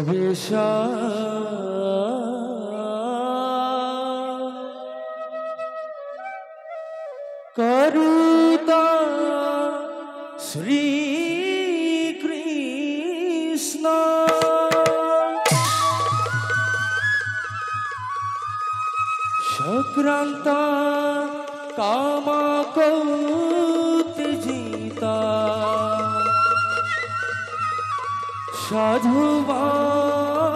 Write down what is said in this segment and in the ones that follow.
सर्वेशा करुता श्री कृष्ण सक्रांत काम कौतजिता साधु बांधव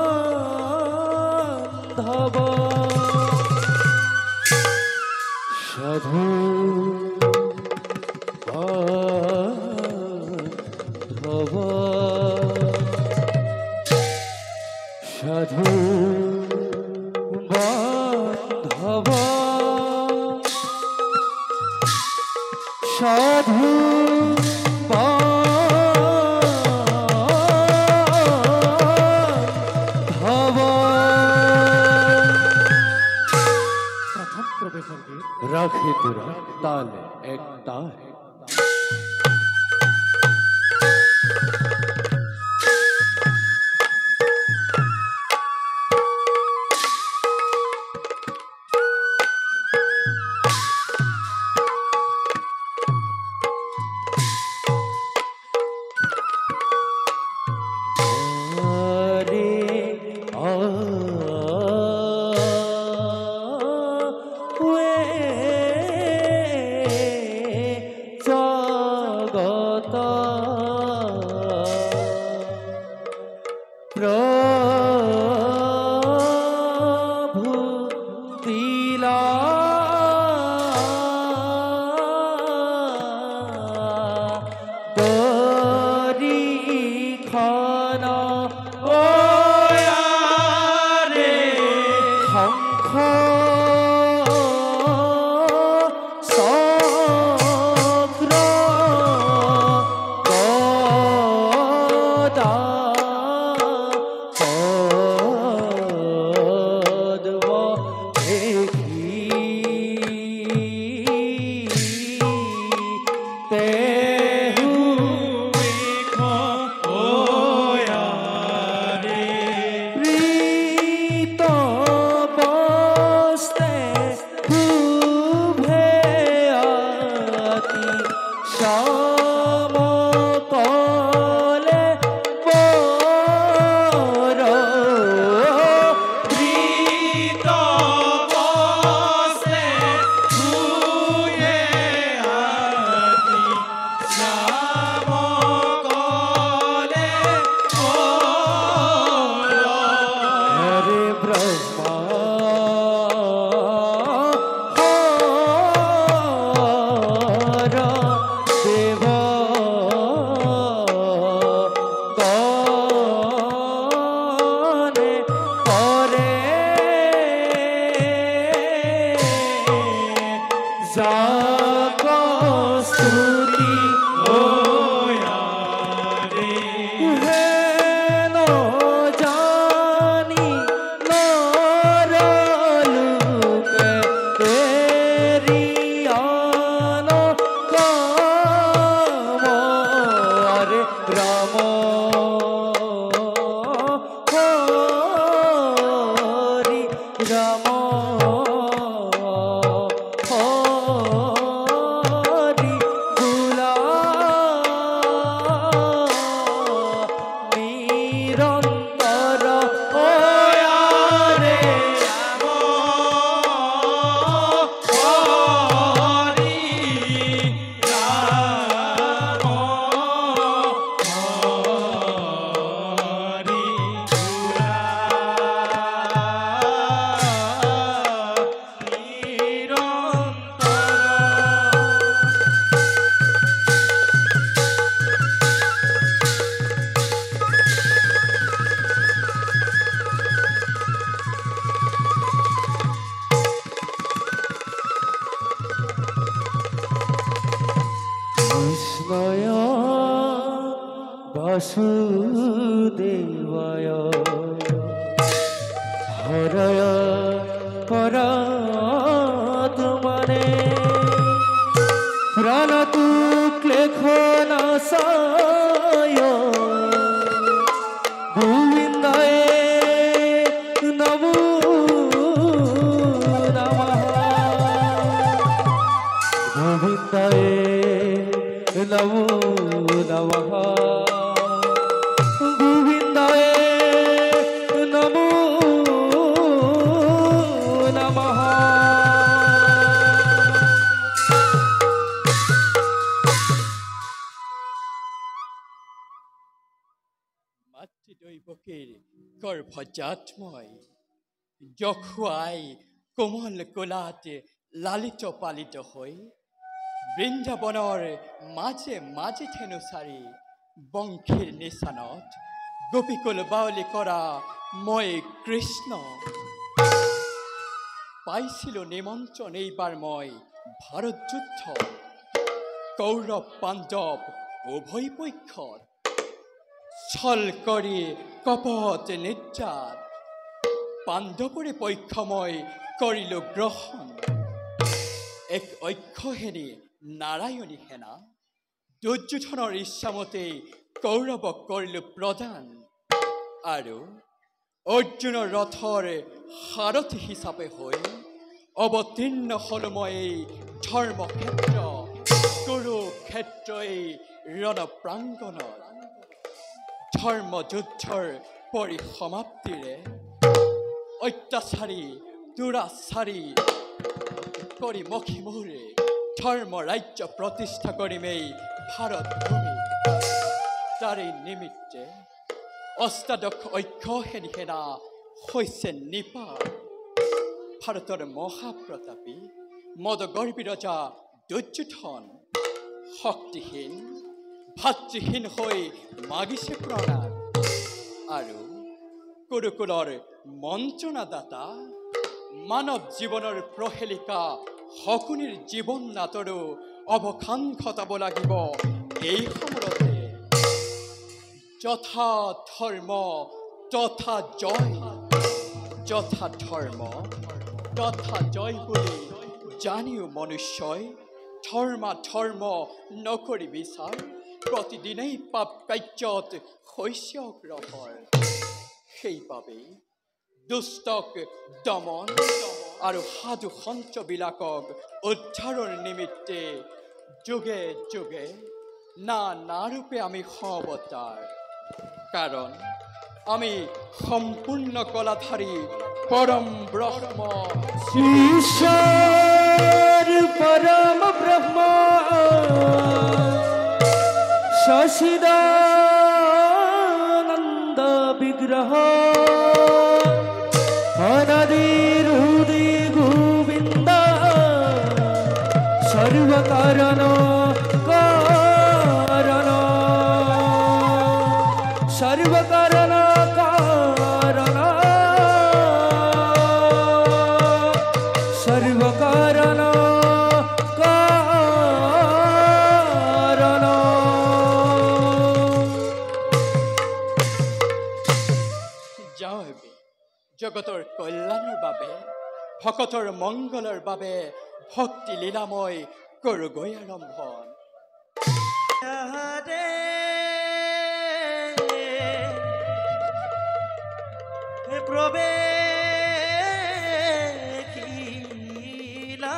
साधु बांधव साधु बांधव साधु राखे तुरा ताल एक ताल वासुदेवाय हरय परात्मने प्रणतु क्लेशनाशाय गोविन्दाय नमो नमः गोविन्दाय नमो नमः মাতৃদৈবকীর গর্ভজাতময় যখুয়াই কোমল কোলাতে লালিত পালিত হই বৃন্দাবনৰ মাঝে মাঝে থেনুচাৰি বংশীৰ নিচানত গোপীকুল বাউলি কৰা মই কৃষ্ণ পাইছিলো নিমন্ত্ৰণ এইবাৰ মই ভাৰত যুদ্ধ কৌৰৱ পাণ্ডৱ উভয় পক্ষত ছল কৰি কপট নিদ্ৰাত পাণ্ডৱৰে পক্ষ মই কৰিলো গ্ৰহণ এক ঐক্যহেনী নাৰায়ণী সেনা দুৰ্যোধনৰ ইচ্ছামতে কৌৰৱক কৰিলো প্ৰদান আৰু অৰ্জুনৰ ৰথৰ সাৰথি হিচাপে হৈ অৱতীৰ্ণ হলো মই এই ধৰ্মক্ষেত্ৰ কুৰুক্ষেত্ৰই ৰণ প্ৰাংগণত ধৰ্মযুদ্ধৰ পৰিসমাপ্তিৰে অত্যাচাৰী দুৰাচাৰী কৰি মখি মোৰে ধৰ্ম ৰাজ্য প্ৰতিষ্ঠা কৰিম এই ভাৰত ভূমি তাৰে নিমিত্তে অষ্টাদশ ঐক্যহেনী সেনা হৈছে নিপাত ভাৰতৰ মহাপ্ৰতাপী মদগৰ্বী ৰজা দুৰ্যোধন শক্তিহীন ভাতৃহীন হৈ মাগিছে প্ৰণাম আৰু কুৰুকুলৰ মন্ত্ৰণাদাতা মানৱ জীৱনৰ প্ৰহেলিকা শকুনিৰ জীৱন নাটৰো অৱসান ঘটাব লাগিব এই সময়তে যথা ধৰ্ম তথা জয় যথা ধৰ্ম তথা জয় বুলি জানিও মনুষ্যই ধৰ্ম নকৰি বিচাৰ প্ৰতিদিনেই পাপ কাৰ্যত হৈছে অগ্ৰসৰ সেইবাবেই দুষ্টক দমন আৰু সাধু সন্তবিলাকক উদ্ধাৰৰ নিমিত্তে যুগে যুগে নানাৰূপে আমি অৱতাৰ কাৰণ আমি সম্পূৰ্ণ কলাধাৰী পৰম ব্ৰহ্ম ईश्वर परम ब्रह्म सचिदानंद विग्रह अनादिरुदि गोविंद सर्व कारण कारण सर्व कारण कारण सर्व कारण कारण জয় জগতৰ কল্যাণৰ বাবে ভকতৰ মংগলৰ বাবে ভক্তি লীলাময় কৰোগৈ আৰম্ভণ প্ৰবেশিলা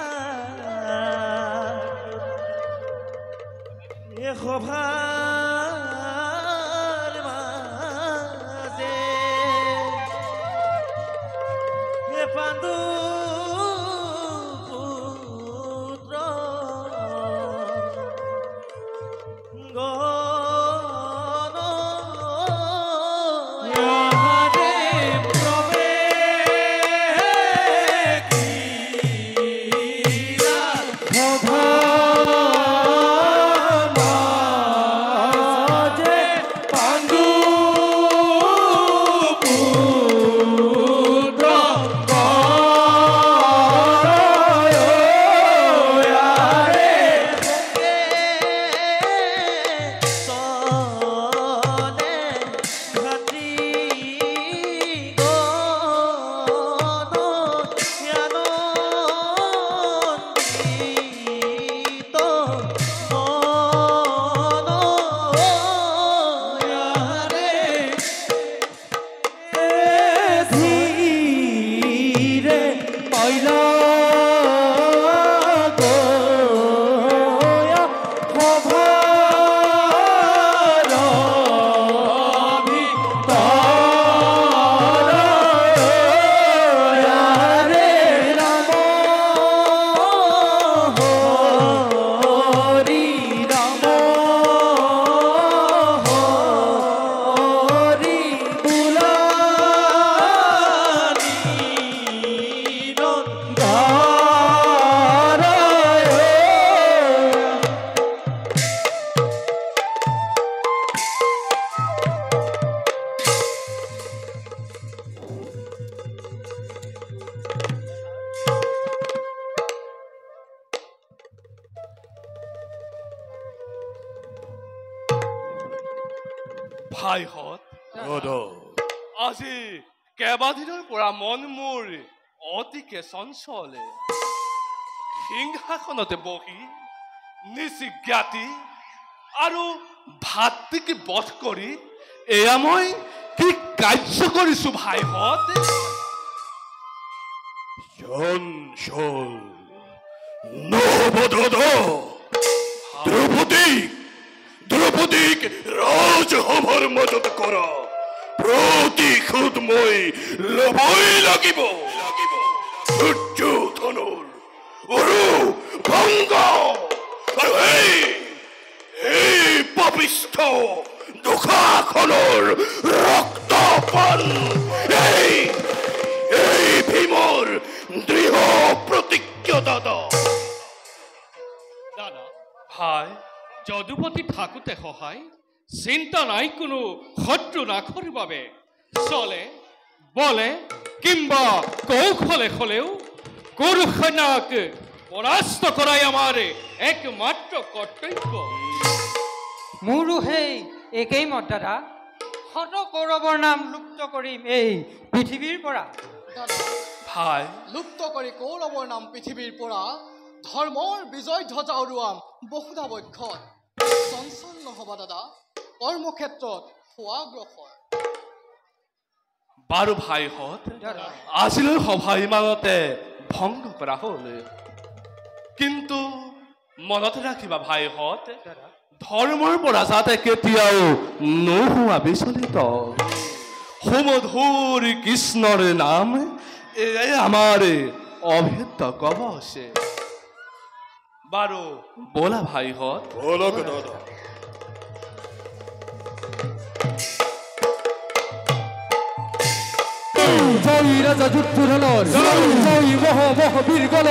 সভাৰ মাঝে পাণ্ডু পুত্ৰ ভাইহঁত দাদা আজি কেইবাদিনৰ পৰা মন মোৰ অতিকে চঞ্চল সিংহাসনতে বহি নিচিজ্ঞাতি আৰু ভাতৃকে বধ কৰি এয়া মই কি কাৰ্য কৰিছো ভাইহঁত চঞ্চল নবদদ দ্ৰৌপদীক ৰাজসভাৰ মাজত কৰা প্ৰতিশোধ মই ল'বই লাগিব দুৰ্যোধনৰ আৰু ভংগ আৰু এই পাপিষ্ঠ দুঃশাসনৰ ৰক্তপান এই ভীমৰ দৃঢ় প্ৰতিজ্ঞা দাদা ভাই যদুপতি থাকোঁতে সহায় চিন্তা নাই কোনো শত্ৰু নাশৰ বাবে চলে বলে কিংবা কৌশলে হলেও কুৰুসেনাক পৰাস্ত কৰাই আমাৰ একমাত্ৰ কৰ্তব্য মোৰো সেই একেই মত দাদা শত কৌৰৱৰ নাম লুপ্ত কৰিম এই পৃথিৱীৰ পৰা ভাই লুপ্ত কৰি কৌৰৱৰ নাম পৃথিৱীৰ পৰা ধৰ্মৰ বিজয় ধ্বজা উৰুৱাম বহুধা বক্ষত চঞ্চল নহবা দাদা কৰ্মক্ষেত্ৰত হোৱাগ্ৰসৰ বাৰু ভাইহঁত আজিলৈ সভা ইমানতে ভংগ কৰা হ'ল কিন্তু মনত ৰাখিবা ভাইহঁত ধৰ্মৰ পৰা যাতে কেতিয়াও নোহোৱা বিচলিত সুমধুৰ কৃষ্ণৰ নাম এয়াই আমাৰ অভেদ্য কবচ বাৰু বলা ভাইহঁত বলক দাদা জয় ৰাজা যুদ্ধধনৰ জয় মহাবীৰ গল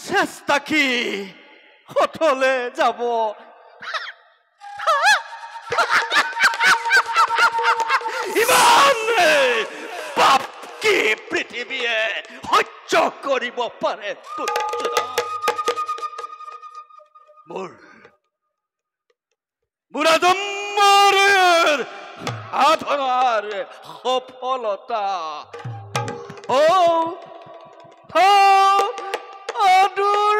চেষ্টা কি হঠলে যাব ইমান পাপ কি পৃথিৱীয়ে সহ্য কৰিব পাৰে মোৰ আদম্বৰ সাধনাৰ সফলতা অদূৰ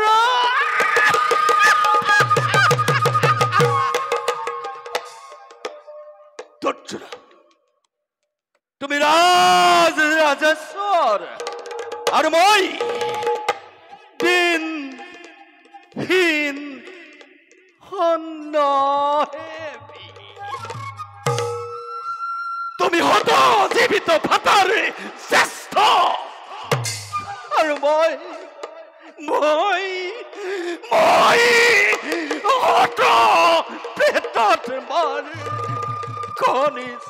আৰু মই দিনহীন সন্নহেবি তুমি হত জীৱিত ভাতাৰ শ্ৰেষ্ঠ আৰু মই হত পেটত মাৰ কনিষ্ঠ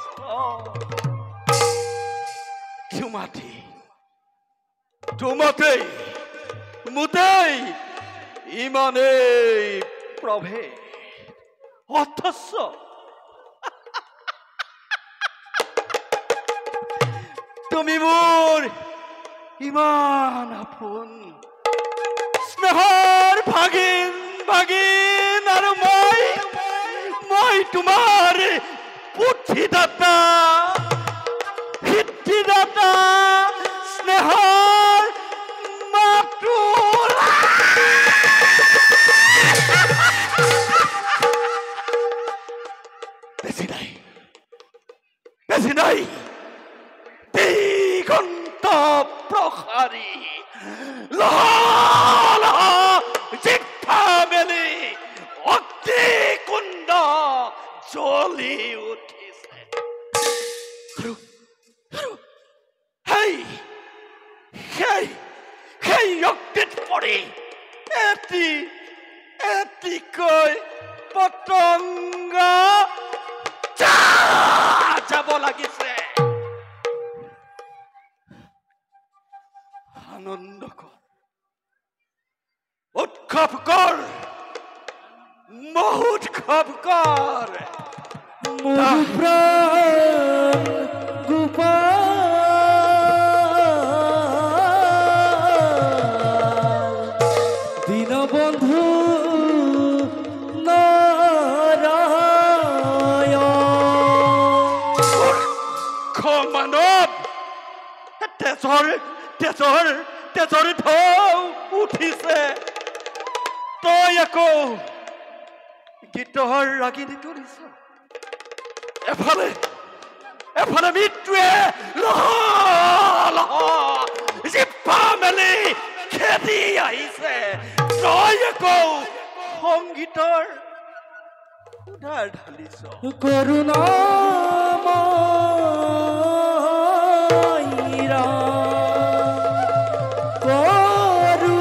তোমাতেই মোতেই ইমানেই প্ৰভেদ অথচ তুমি মোৰ ইমান আপোন স্নেহৰ ভাগিন আৰু মই তোমাৰ বুদ্ধিদাতা সিদ্ধিদাতা স্নেহৰ মাতুল বেছি নাই দিগন্ত প্ৰসাৰী জিঠা মেলি অগ্নিকুণ্ড জ্বলি উঠিছে সেই অগ্নিত পৰি এটিকৈ পতংগ যাব লাগিছে আনন্দ কৰ উৎসৱ কৰ মহোৎসৱ কৰ মোৰ প্ৰাণ গোপাল দীনবন্ধু মানৱ তেজৰ ঢৌ উঠিছে তই আকৌ গীতৰ ৰাগিনী তুলিছ এফালে মৃত্যুৱে জিভা মেলি খেদি আহিছে তই আকৌ সংগীতৰ উধাৰ ঢালিছ কৰুণাময়ীৰা কৰুণাময়ীৰা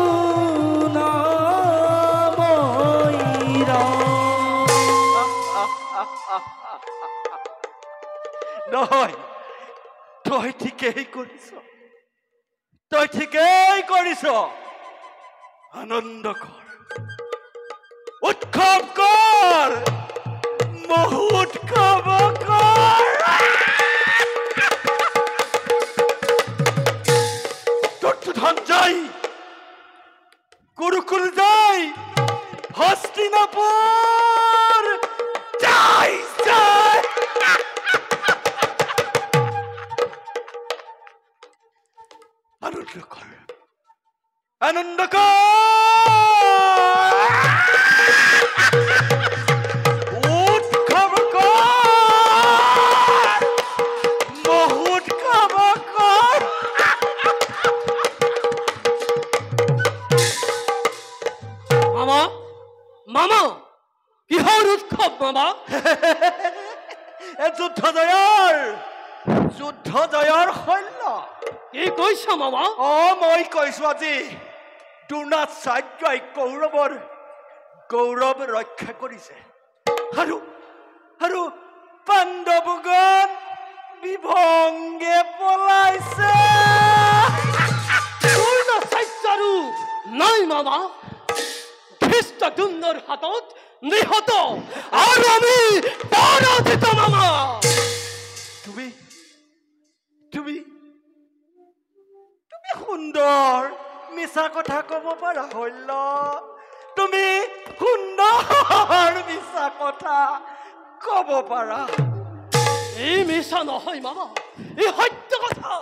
নহয় তই ঠিকেই কৰিছ আনন্দ কৰ উৎসৱ কৰ মহোৎসৱ কৰ ধনঞ্জয় গুৰুকুল যাই হস্তিনাপুৰ যাই আনন্দ কৰ উৎসৱ কৰ মহোৎসৱ কৰ মামা কিহৰ উৎসৱ মামা যুদ্ধ জয়ৰ শৈল্য কি কৈছ মামা মই কৈছো আজি দ্ৰোণাচাৰ্যই কৌৰৱৰ গৌৰৱ ৰক্ষা কৰিছে আৰু পাণ্ডৱগণ বিভংগে পলাইছে দ্ৰোণাচাৰ্যৰো নাই মামা খ্ৰীষ্টদ্ৰোণৰ হাতত নিহত আৰু আমি পৰাজিত মামা তুমি সুন্দৰ মিছা কথা কব পাৰা হল্য তুমি সুন্দৰ মিছা কথা কব পাৰা এই মিছা নহয় মামা এই সত্য কথা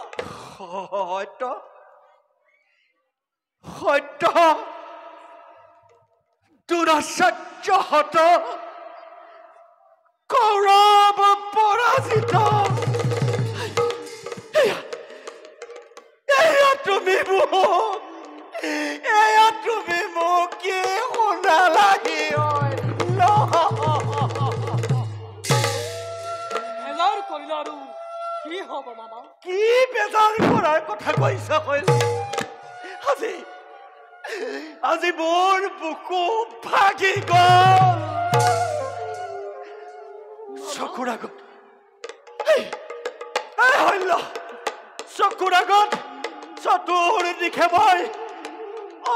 সত্য দ্ৰোণাচাৰ্যহঁত কৌৰৱ পৰাজিত তুমি মোৰ বেজাৰ কৰাৰ কথা কৈছ আজি আজি মোৰ বুকু ভাগি গ'ল চকুৰ আগত হল্য চকুৰ আগত চতুৰ্দিশে মই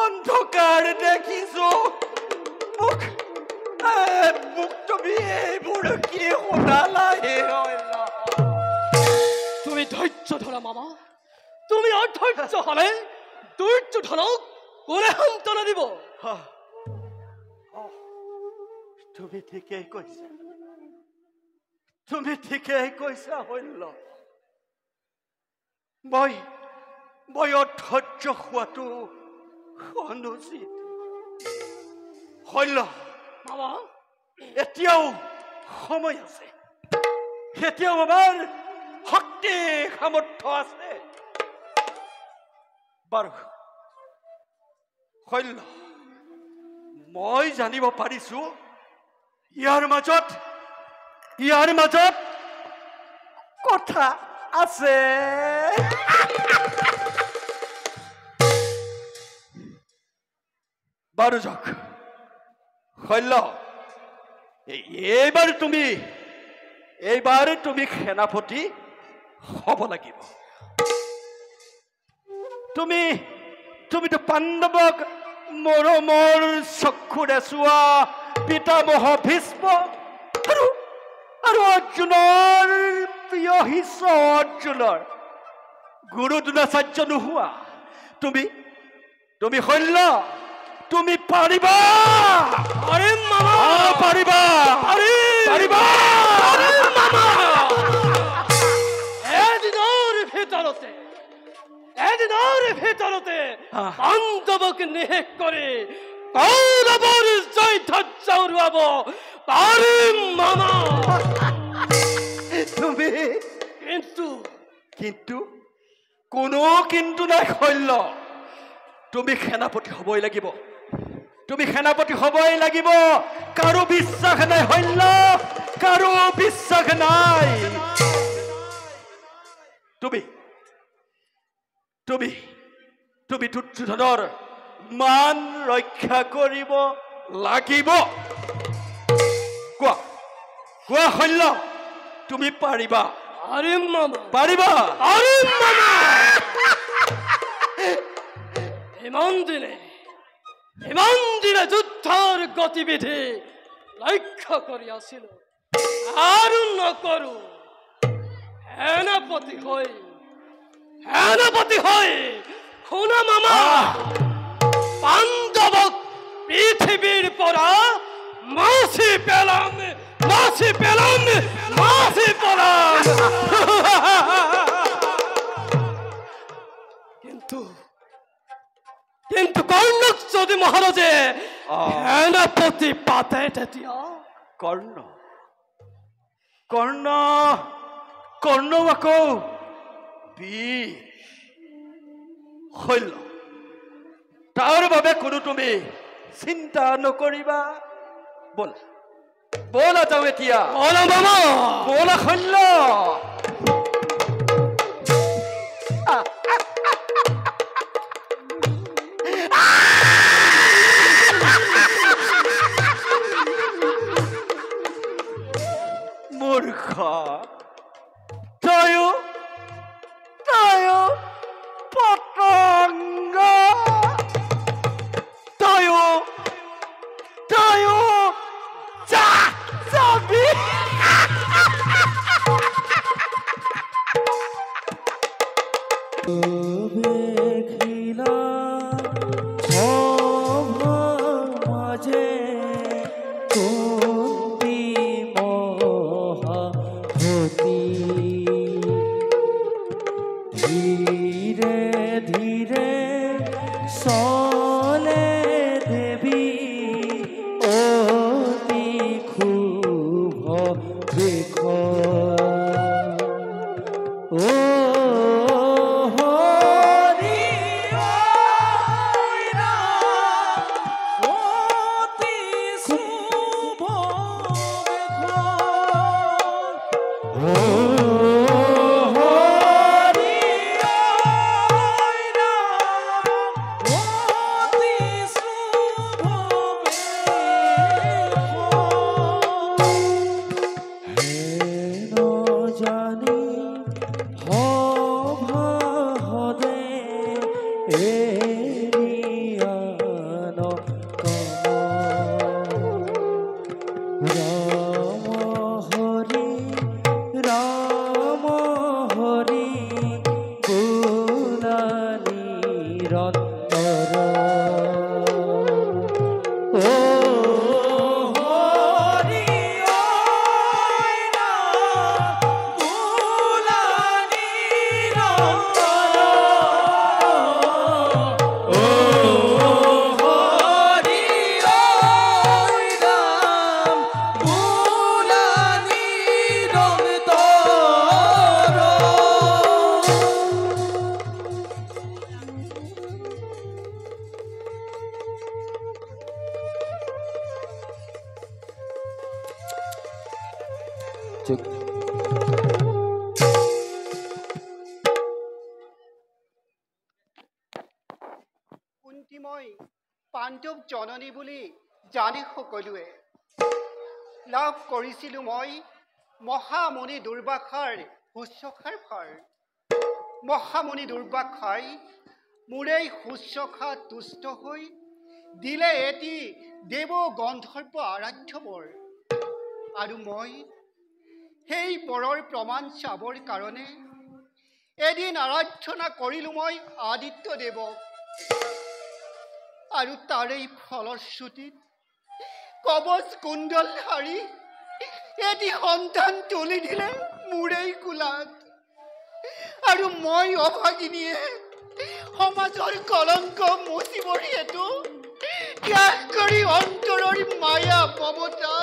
অন্ধকাৰ দেখিছো মোক তুমি এইবোৰ কি শুনালা হে হল্য তুমি ধৈৰ্য ধৰা মামা তুমি অধৈৰ্য হলে দুৰ্যোধনক কোনে সান্তনা দিব তুমি ঠিকেই কৈছা হল্য মই অধৈৰ্য হোৱাটো অনুচিত হল্য মামা এতিয়াও সময় আছে এতিয়াও আমাৰ শক্তি সামৰ্থ্য আছে বাৰু হল্য মই জানিব পাৰিছো ইয়াৰ মাজত কথা আছে বাৰু যাওক হল্য এইবাৰ তুমি সেনাপতি হ'ব লাগিব তুমিতো পাণ্ডৱক মৰমৰ চক্ষুৰে চোৱা পিতামহ ভীষ্ম আৰু অৰ্জুনৰ প্ৰিয় শিষ্য অৰ্জুনৰ গুৰু দ্ৰোণাচাৰ্য নোহোৱা তুমি হল্য তুমি পাৰিবা পাৰিবা এদিনৰ ভিতৰতে পাণ্ডৱক নিশেষ কৰি কৌৰৱৰ জয় ধ্বজা উৰুৱাব পাৰিম মামা তুমি কিন্তু কোনো কিন্তু নাই হল্য তুমি সেনাপতি হ'বই লাগিব কাৰো বিশ্বাস নাই হল্য কাৰো বিশ্বাস নাই তুমি দুৰ্যোধনৰ মান ৰক্ষা কৰিব লাগিব কোৱা হল্য তুমি পাৰিবা ইমান দিনে যুদ্ধৰ গতিবিধি লক্ষ্য কৰি আছিলো আৰু নকৰো সেনাপতি হৈ শুনা মামা পাণ্ডৱক পৃথিৱীৰ পৰা মাছি পেলাম কিন্তু কৰ্ণক যদি মহাৰাজে সেনাপতি পাতে তেতিয়া কৰ্ণ আকৌ হল্য তাৰ বাবে কোনো তুমি চিন্তা নকৰিবা বলা যাওঁ এতিয়া বলা হল্য মূৰ্খ তয়ো পতংগ তয়ো যাবি কুন্তিময় পাণ্ডৱ জননী বুলি জানি সকলোৱে লাভ কৰিছিলোঁ মই মহামুনি দুৰ্বাসাৰ শুশ্ৰূষাৰ ভাৰ। মহামুনি দুৰ্বাসাই মোৰেই শুশ্ৰূষা তুষ্ট হৈ দিলে এটি দেৱ গন্ধৰ্ব আৰাধ্য বৰ। আৰু মই সেই বৰৰ প্ৰমাণ চাবৰ কাৰণে এদিন আৰাধনা কৰিলোঁ মই আদিত্য দেৱক। আৰু তাৰেই ফলশ্ৰুতিত কবচ কুণ্ডল হাৰি এটি সন্তান তুলি দিলে মোৰেই কোলাত। আৰু মই অভাগিনীয়ে সমাজৰ কলংক মুচিবৰ হেতু ত্যাগ কৰি অন্তৰৰ মায়া মমতা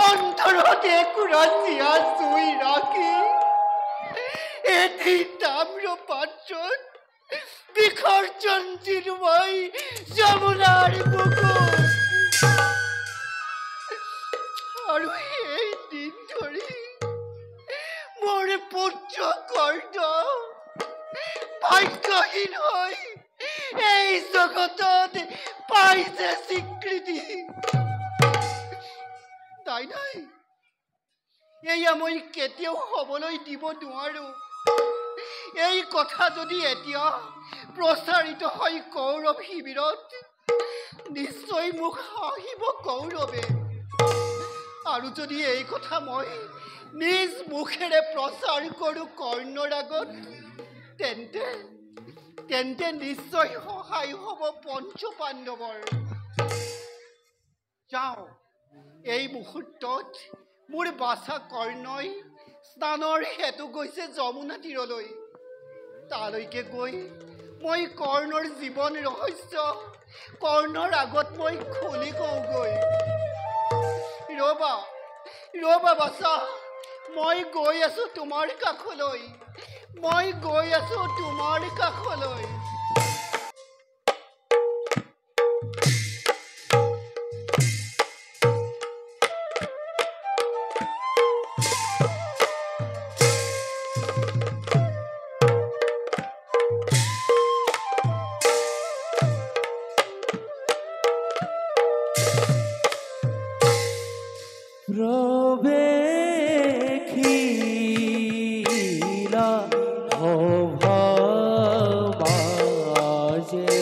অন্তৰত একোৰা চিয়া চুই ৰাখি এটি তাম্ৰ পাত্ৰত বিসৰ্জন দিলোঁ মই যমুনাৰ বুকুত। আৰু সেই দিন ধৰি মোৰ পুত্ৰ কৰ্ণ ভাগ্যহীন হৈ এই জগতত পাইছে স্বীকৃতি। নাই নাই, এয়া মই কেতিয়াও হ'বলৈ দিব নোৱাৰোঁ। এই কথা যদি এতিয়া প্ৰচাৰিত হয় কৌৰৱ শিবিৰত নিশ্চয় মোক হাঁহিব কৌৰৱে। আৰু যদি এই কথা মই নিজ মুখেৰে প্ৰচাৰ কৰোঁ কৰ্ণৰ আগত তেন্তে তেন্তে নিশ্চয় সহায় হ'ব পঞ্চ পাণ্ডৱৰ। যাওঁ, এই মুহূৰ্তত মোৰ বাছা কৰ্ণই স্নানৰ হেতু গৈছে যমুনা তীৰলৈ। তালৈকে গৈ মই কৰ্ণৰ জীৱন ৰহস্য কৰ্ণৰ আগত মই খুলি কওঁগৈ। ৰবা ৰবা বাছা, মই গৈ আছো তোমাৰ কাষলৈ, মই গৈ আছো তোমাৰ কাষলৈ। প্রবেখিলা ভবাজে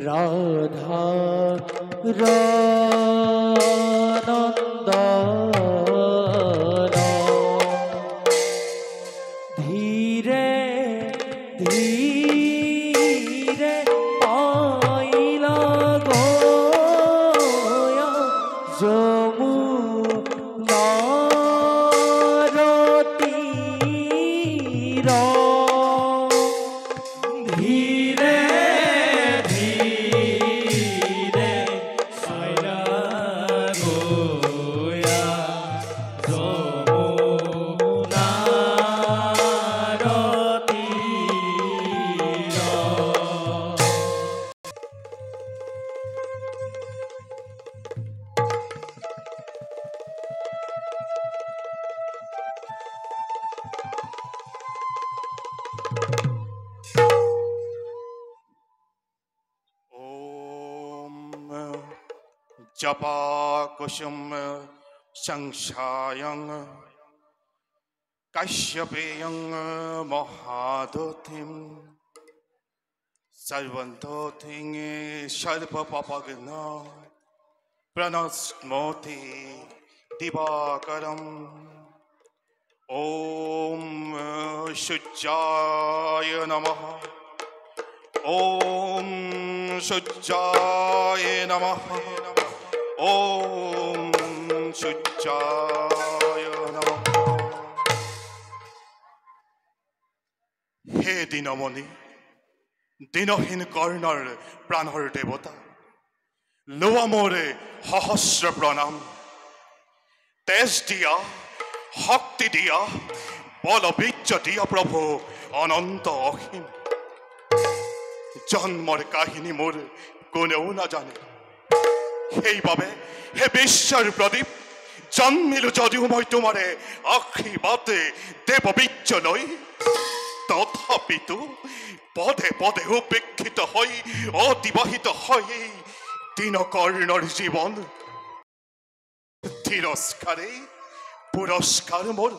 রাধা নন্দন ধীরে ধীরে আইলা গোয়া যমুনার তীর। ধীরে ধীরে আইলা গোয়া যমুনার তীর। ॐ जपा कुसुम संशायं काश्यपेयं महादोतिं सर्वन्तोतिं सर्वपापघ्न प्रणश्नोति दिवाकरम्। ॐ शुच्याय नमः। ॐ शुच्याय नमः। ॐ शुच्याय नमः। हे दिनमणि, দিনহীন কৰ্ণৰ প্ৰাণৰ দেৱতা, লোৱা মোৰে সহস্ৰ প্ৰণাম। তেজ দিয়া, শক্তি দিয়া, বল বীৰ্য দিয়া প্ৰভু অনন্ত অসীম। জন্মৰ কাহিনী মোৰ কোনেও নাজানে, সেইবাবে হে বিশ্বৰ প্ৰদীপ জন্মিলো যদিও মই তোমাৰে আশীৰ্বাদে দেৱ বীৰ্যলৈ তথাপিতো পদে পদে উপেক্ষিত হৈ অতিবাহিত হয় দিনকৰ্ণৰ জীৱন তিৰস্কাৰে পুৰস্কাৰ মোৰ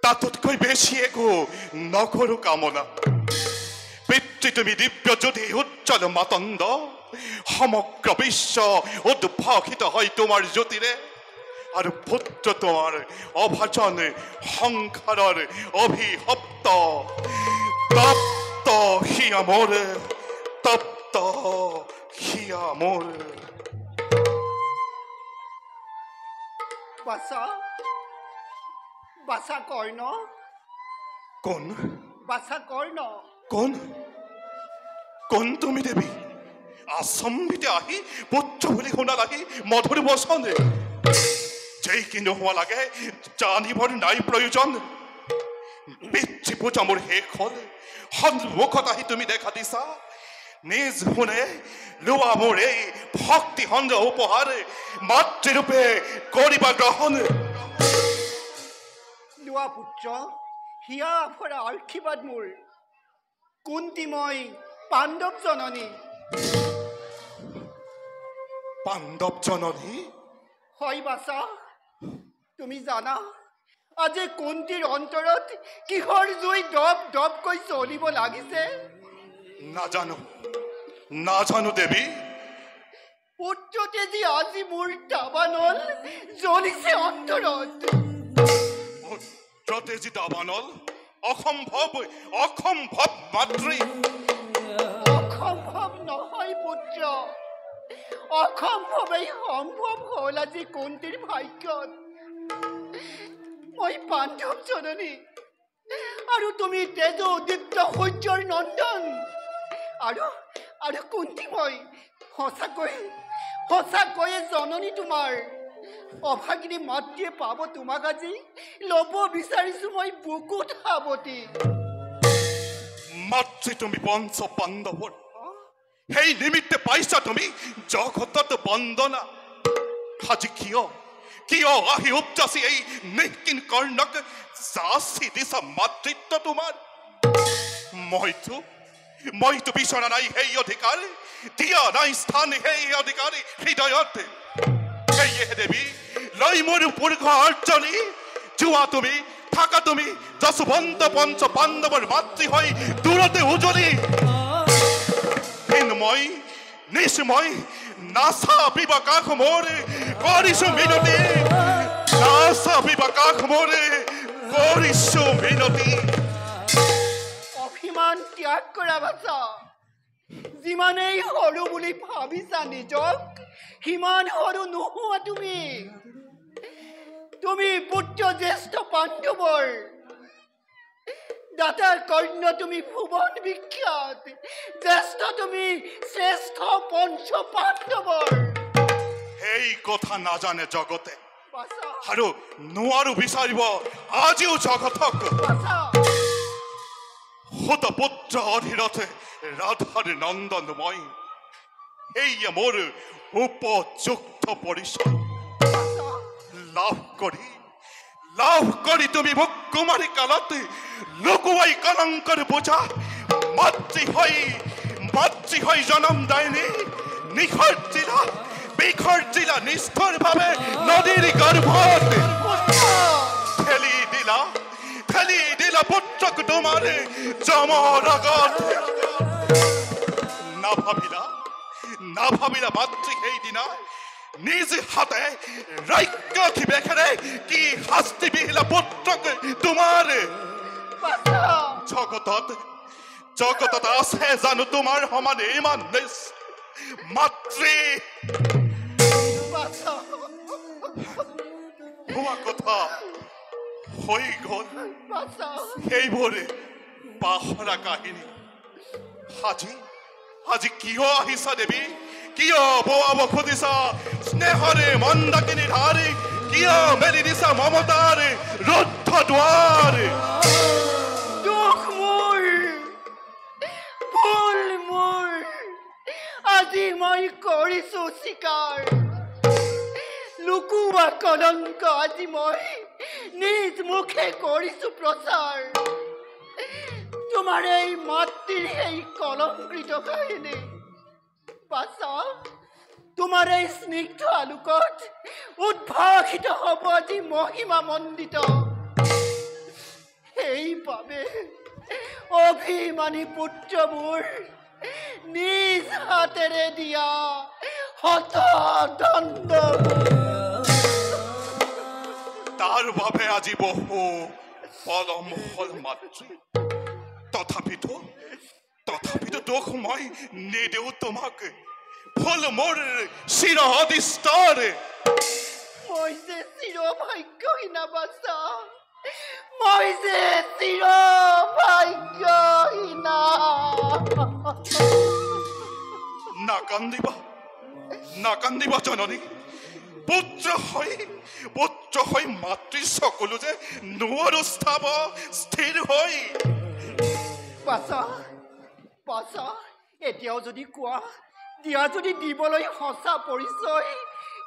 তাতোতকৈ বেছি একো নকৰো কামনা পিতৃ তুমি দিব্য জ্যোতি উজ্জ্বল মাতণ্ড সমগ্ৰ বিশ্ব উদ্ভাসিত হয় তোমাৰ জ্যোতিৰে আৰু পুত্ৰ তোমাৰ অভাজন সংসাৰৰ অভিশপ্ত তপ্ত হিয়া মোৰ তপ্ত হিয়া মোৰ বাছা কৰ্ণ কোন বাছা কৰ্ণ কোন কোন তুমি দেৱী আচম্বিতে আহি পুত্ৰ বুলি শুনা লাগি মধুৰ বচনে যেই কি নোহোৱা লাগে জানিবৰ নাই প্ৰয়োজন পিতৃ পূজা মোৰ শেষ হ'ল সন্মুখত আহি তুমি দেখা দিছা নিজ শুনে লোৱা মোৰ এই ভক্তি সন্দেহ উপহাৰ মাতৃৰূপে কৰিবা গ্ৰহণ লোৱা পুত্ৰ হিয়া আফৰা আশীৰ্বাদ মোৰ কুন্তিময় পাণ্ডৱ জননী পাণ্ডৱ জননী হয় বাছা তুমি জানা আজি কুন্তিৰ অন্তৰত কিহৰ জুই দপ দপকৈ জ্বলিব লাগিছে নাজানো নাজানো দেৱী পুত্ৰতে যি আজি মোৰ দাবানল জ্বলিছে অন্তৰত পুত্ৰতে যি দাবানল অসম্ভৱ অসম্ভৱ মাতৃ অসম্ভৱ নহয় পুত্ৰ অসম্ভৱেই সম্ভৱ হ'ল আজি কুন্তিৰ ভাগ্যত মই পাণ্ডৱ জননী আৰু তুমি তেজ দীপ্ত সূৰ্যৰ নন্দন আৰু কুন্তি মই সঁচাকৈয়ে জননী তোমাৰ অভাগিনী মাতৃয়ে পাব তোমাক আজি ল'ব বিচাৰিছো মই বুকুত সাৱটি মাতৃ তুমি পঞ্চ পাণ্ডৱৰ সেই নিমিত্তে পাইছা তুমি জগতত বন্দনা আজি কিয় আহি উপজাচি এই নিকিন কৰ্ণক যাচি দিছা মাতৃত্ব তোমাৰ মইতো বিচৰা নাই সেই অধিকাৰ দিয়া নাই স্থান সেই অধিকাৰী হৃদয়ত সেয়েহে দেৱী লৈ মোৰ পূৰ্ঘ অৰ্জনী যোৱা তুমি থাকা তুমি যশবন্ত পঞ্চ পাণ্ডৱৰ মাতৃ হৈ দূৰতে উজলি মই নিশ্চয় নাচাবিবা কাষ মোৰ কৰিছো মিনতি নাচাবিবা কাষ মোৰ কৰিছো মিনতি অভিমান ত্যাগ কৰা বাছা যিমানেই সৰু বুলি ভাবিছা নিজক সিমান সৰু নোহোৱা তুমি পুত্ৰ জ্যেষ্ঠ পাণ্ডৱৰ দাতাৰ কৰ্ণ তুমি ভুৱন বিখ্যাত জ্যেষ্ঠ তুমি শ্ৰেষ্ঠ পঞ্চ পাণ্ডৱৰ এই কথা নাজানে জগতে আৰু নোৱাৰো বিচাৰিব আজিও জগতক সুত পুত্ৰ অধীনতে ৰাধাৰ নন্দন মই এয়া মোৰ উপযুক্ত পৰিচয় লাভ কৰি তুমি মোক কুমাৰী কালত লুকুৱাই কলংকৰ বোজা মাতৃ হৈ জনম দায়নি বিখৰ্জিলা নিষ্ঠুৰভাৱে নদীৰ গৰ্ভত ঠেলি দিলা পুত্ৰক তোমাৰ জমৰ আগত নাভাবিলা মাতৃ সেইদিনা নিজ হাতে ৰাক্ষসী বেখেৰে কি শাস্তি বিহিলা পুত্ৰক তোমাৰ জগতত আছে জানো তোমাৰ সমানে ইমান মাতৃ হোৱা কথা হৈ গ'ল সেইবোৰ পাহৰা কাহিনী আজি কিয় আহিছা দেৱী কিয় বোৱাব খুজিছা স্নেহৰে মন্দাকিনী ধাৰি কিয় মেলি দিছা মমতাৰ ৰুদ্ধ দুৱাৰ দুখ মোৰ ভুল মোৰ আজি মই কৰিছো স্বীকাৰ লুকুৱা কলংক আজি মই নিজ মুখে কৰিছো প্ৰচাৰ তোমাৰ এই মাতৃৰ এই কলংকৃত কাহিনী বাছা তোমাৰ এই স্নিগ্ধ আলোকত উদ্ভাসিত হ'ব আজি মহিমা মণ্ডিত সেইবাবে অভিমানী পুত্ৰবোৰ নিজ হাতেৰে দিয়া হত দণ্ড তাৰ বাবে আজি বহু পলম হল মাতৃ তথাপিতো দুখ মই নিদিওঁ তোমাক ভুল মোৰ চিৰ অধিষ্ঠাৰ মই যে চিৰ ভাগ্যহীনা বাছা মই যে চিৰ ভাগ্যহীনা নাকান্দিবা জননী পুত্ৰ হৈ মাতৃ সকলো যে নোৱাৰো স্থিৰ হৈ বাছা এতিয়াও যদি কোৱা দিয়া যদি দিবলৈ সঁচা পৰিচয়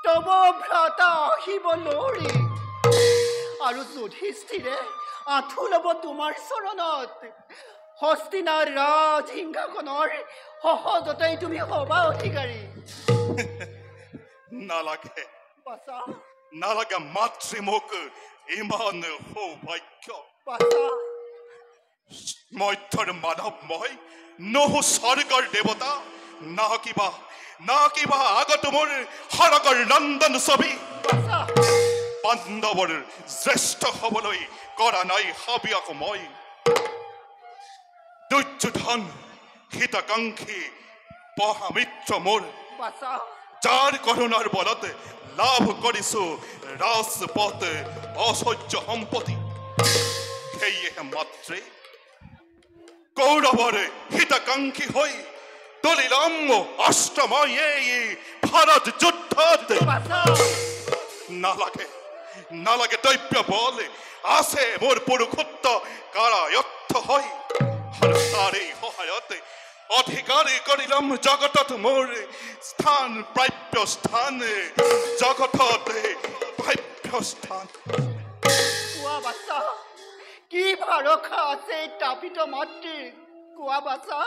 তব ভ্ৰাতা আহিব লৰি আৰু যুধিষ্ঠিৰে আঁঠু ল'ব তোমাৰ চৰণত হস্তিনাৰ ৰাজসিংহাসনৰ সহজতেই তুমি হবা অধিকাৰী নালাগে মাতৃ মোক ইমান সৌভাগ্য মধ্যৰ মানৱ মই নহো স্বৰ্গৰ দেৱতা না কিবা আগত মোৰ সৰগৰ নন্দন ছবি পাণ্ডৱৰ জ্যেষ্ঠ হবলৈ কৰা নাই হাবিয়াক মই দুৰ্যোধন হিতাকাংক্ষী পহামিত্ৰ মোৰ যাৰ কৰোণাৰ বলত লাভ কৰিছো ৰাজপথ ঐশ্বৰ্য সম্পত্তি সেয়েহে মাতৃ কৌৰৱৰ হিতাকাংক্ষী হৈ তুলিলাম অষ্টময় এই ভাৰত যুদ্ধত নালাগে দৈব্য বল আছে মোৰ পুৰুষত্ব কাৰায়ত্ত হৈ আৰু তাৰে সহায়ত অধিকাৰী কৰিলাম জগতত মোৰ স্থান প্ৰাপ্য স্থান জগতত প্ৰাপ্য স্থান কোৱা বাছা কি ভৰসা আছে তাপিত মাতৃৰ কোৱা বাছা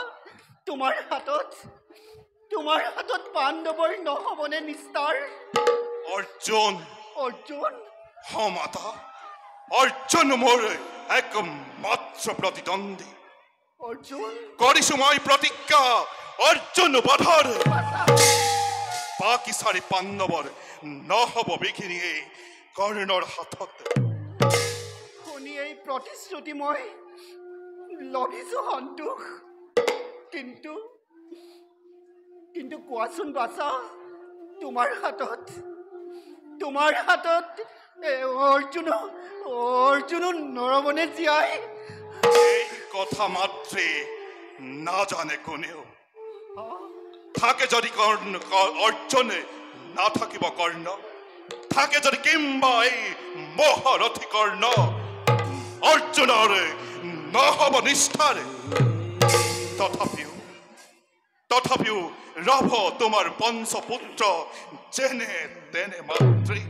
তোমাৰ হাতত পাণ্ডৱৰ নহবনে নিস্তাৰ অৰ্জুন সমাতা অৰ্জুন মোৰ একমাত্ৰ প্ৰতিদ্বন্দ্বী কৰিছো মই প্ৰতিজ্ঞা অৰ্জুন বধৰ বাকী চাৰি পাণ্ডৱৰ নহব বিঘিনি এই কৰ্ণৰ হাতত শুনি এই প্ৰতিশ্ৰুতি মই লভিছো সন্তোষ কিন্তু কোৱাচোন বাছা তোমাৰ হাতত অৰ্জুনো নৰবনে জীয়াই এই কথা মাত্ৰে নাজানে কোনেও থাকে যদি অৰ্জুনে নাথাকিব কৰ্ণ থাকে যদি কিম্বা এই মহাৰথী কৰ্ণ অৰ্জুনৰ নহব নিষ্ঠাৰ তথাপিও ৰভ তোমাৰ পঞ্চপুত্ৰ যেনে তেনে মাতৃ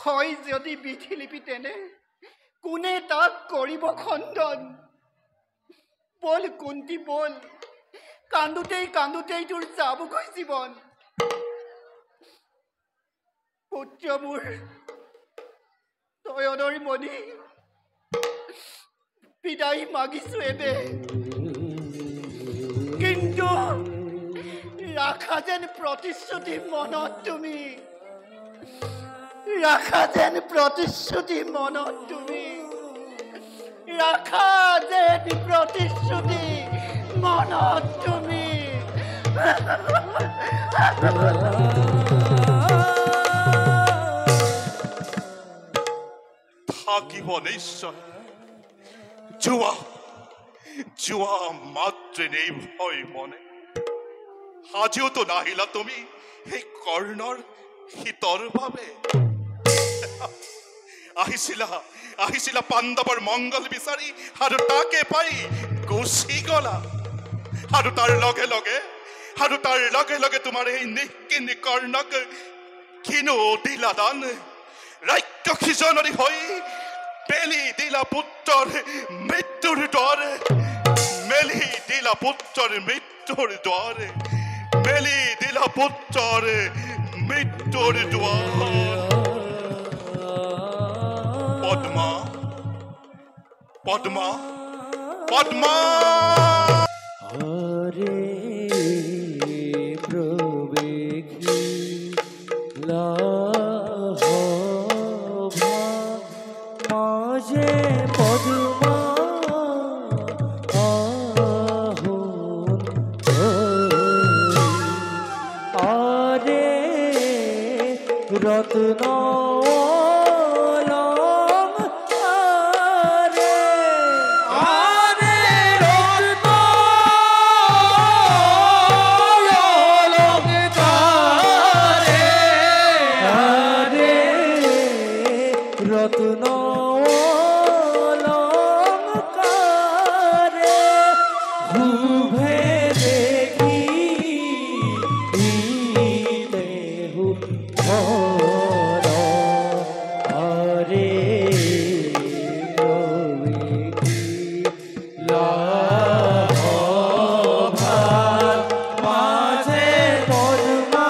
হয় যদি বিধি লিপি তেনে কোনে তাক কৰিব খণ্ডন বল কুন্তি বল কান্দোতেই তোৰ যাবগৈ জীৱন পুত্ৰ মোৰ তয়নৰ মণি বিদায় মাগিছো এবে কিন্তু ৰাখা যেন প্ৰতিশ্ৰুতি মনত তুমি ৰাখা যেন প্ৰতিশ্ৰুতি মনত তুমি থাকিব নিশ্চয় যোৱা মাত্ৰে নেই ভয় মনে আজিও তো নাহিলা তুমি সেই কৰ্ণৰ হিতৰ বাবে আহিছিলা পাণ্ডৱৰ মংগল বিচাৰি আৰু তাকে পাই গুচি গলা আৰু তাৰ লগে লগে তোমাৰ এই নিকিনি কৰ্ণক কিনো দিলা দান ৰাক্ষসী জননী হৈ মেলি দিলা পুত্ৰৰ মৃত্যুৰ দ্বাৰে মেলি দিলা পুত্ৰৰ মৃত্যুৰ দ্বাৰে মেলি দিলা পুত্ৰৰ মৃত্যুৰ দ্বাৰ পদ্মা পদ্মা পদ্মা হরে প্রবেশী লাভা মাঝে পদ্মা আহুন আরে রত্ন রত্ন অলঙ্কারে শুভে দেখি দেহু ঘর হরে মাঝে পদ্মা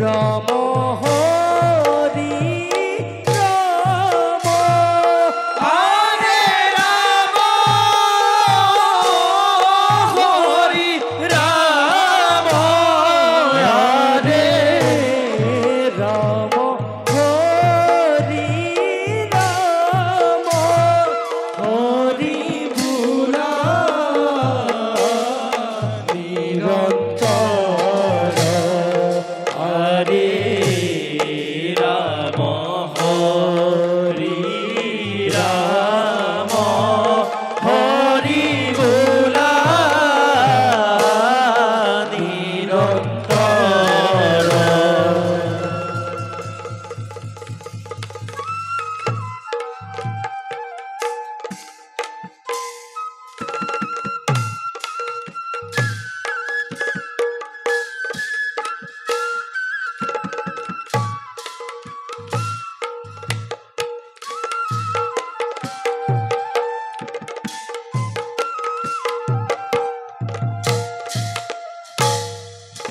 রাম হরি রাম হরে রাম হরি রাম হরে রাম হরি রাম হরি বুলা নিরন্তর হরে রাম হরি রাম হরি বোলা নিরন্তর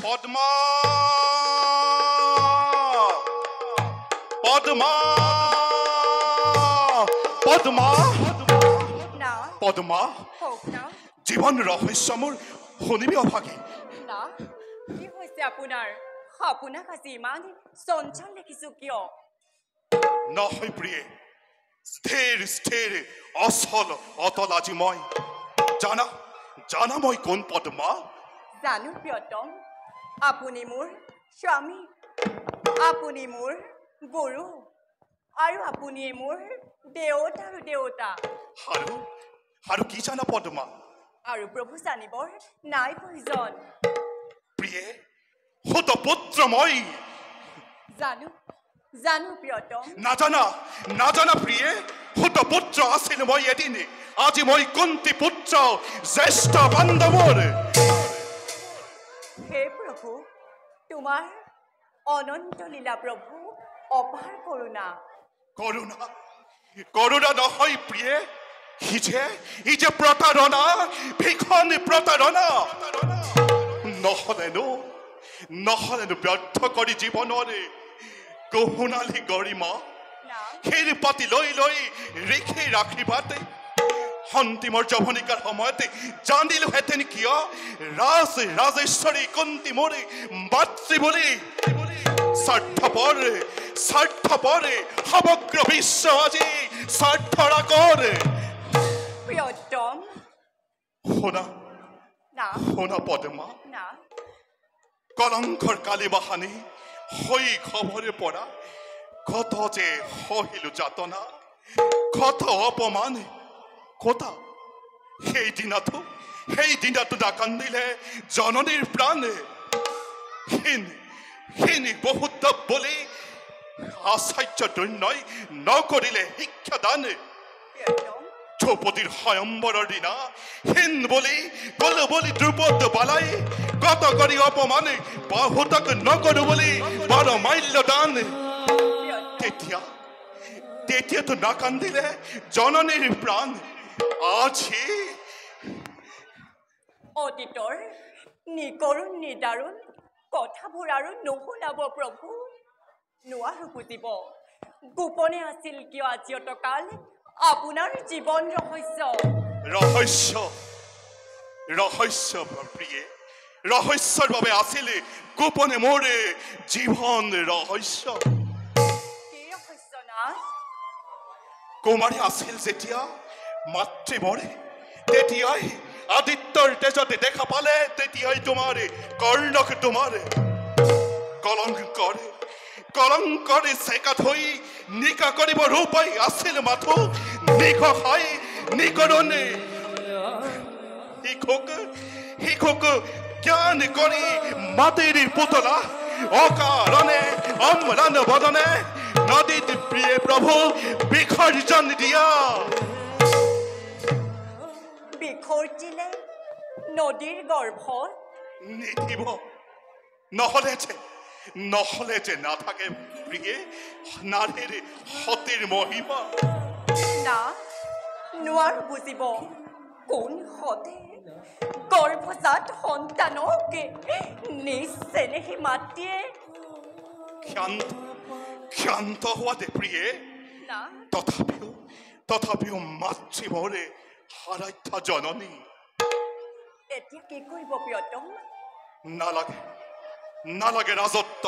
পদ্মা পদ্মা পদ্মা না পদ্মা হোক না জীৱন ৰহস্য মোৰ শুনিবি অভাগী না কি হৈছে আপোনাৰ আপোনাক আজি ইমান চঞ্চল দেখিছোঁ কিয় নহয় প্ৰিয়ে স্থিৰ স্থিৰ অচল অতল আজি মই জানা জানা মই কোন পদ্মা জানো প্ৰিয়তম আপুনি মোৰ স্বামী আপুনি মোৰ গুৰু আৰু আপুনিয়ে মোৰ দেৱতা আৰু দেৱতা আৰু কি জানা পদ্মা আৰু প্ৰভু জানিবৰ নাই প্ৰয়োজন প্ৰিয়ে সুত পুত্ৰ মই জানো জানো প্ৰিয়তম নাজানা নাজানা প্ৰিয়ে সুত পুত্ৰ আছিল মই এদিন আজি মই কুন্তি পুত্ৰ জ্যেষ্ঠ বান্ধৱৰ হে প্ৰভু তোমাৰ অনন্ত লীলা প্ৰভু অপাৰ কৰোণা কৰুণা কৰুণা নহয় প্ৰিয়ে ই যে প্ৰতাৰণা ভীষণ প্ৰতাৰণা নহলেনো ব্যৰ্থ কৰি জীৱনৰে গহুনালি গৰিমা খেৰ পাতি লৈ লৈ ৰেখে ৰাখিবাতে অন্তিমৰ যৱনিকাৰ সময়তে জানিলোহেঁতেন কিয় ৰাজেশ্বৰী কুন্তি মোৰে মাতৃ বুলি স্বাৰ্থপৰে সমগ্ৰ বিশ্ব আজি স্বাৰ্থৰা কৰে প্ৰিয়তম শুনা পদ্মা না কলংকৰ কালিমা সানি শৈশৱৰে পৰা কত যে সহিলো যাতনা কত অপমান কথা সেই দিনাতো নাকান্দিলে জননীৰ প্ৰাণে সিনি বহুত বুলি আচাৰ্য দৈন্যই নকৰিলে শিক্ষাদানে দ্ৰৌপদীৰ স্বয়ম্বৰৰ দিনা হীন বুলি গলো বুলি দ্ৰুপদ বালাই কত কৰি অপমানে বাহুতক নকৰো বুলি 12 মাল্য দান তেতিয়াতো নাকান্দিলে জননীৰ প্ৰাণ আজি অতীতৰ নিকৰুণ নিদাৰুণ কথাবোৰ আৰু নুশুনাব প্ৰভু নোৱাৰো বুজিব গোপনে আছিল কিয় আজি অতকাল আপোনাৰ জীৱন ৰহস্য প্ৰিয়ে ৰহস্যৰ বাবে আছিল গোপনে মোৰ জীৱন ৰহস্য কি ৰহস্য নাথ কুমাৰী আছিল যেতিয়া মাতৃ মৰে তেতিয়াই আদিত্যৰ তেজতে দেখা পালে তেতিয়াই তোমাৰ কৰ্ণক তোমাৰ কলংকৰে চেকা থৈ নিকা কৰিব ৰূপাই আছিল মাথো নিখ খাই নিকৰণে শিশুক জ্ঞান কৰি মাটিৰ পুতলা অকাৰণে অম্লান বদনে নদীত প্ৰিয়ে প্ৰভু বিসৰ্জন দিয়া বিসৰ্জিলে নদীৰ গৰ্ভত নিদিব নহলে যে নাথাকে প্ৰিয়ে নাৰীৰ সতীৰ মহিমা না নোৱাৰো বুজিব কোন সতে গৰ্ভজাত সন্তানক নিজ চেনেহী মাতৃয়ে ক্ষান্ত হোৱাতে প্ৰিয়ে না তথাপিও মাতৃ মোৰে আৰাধ্যা জননী এতিয়া কি কৰিব প্ৰিয়তম নালাগে ৰাজত্ব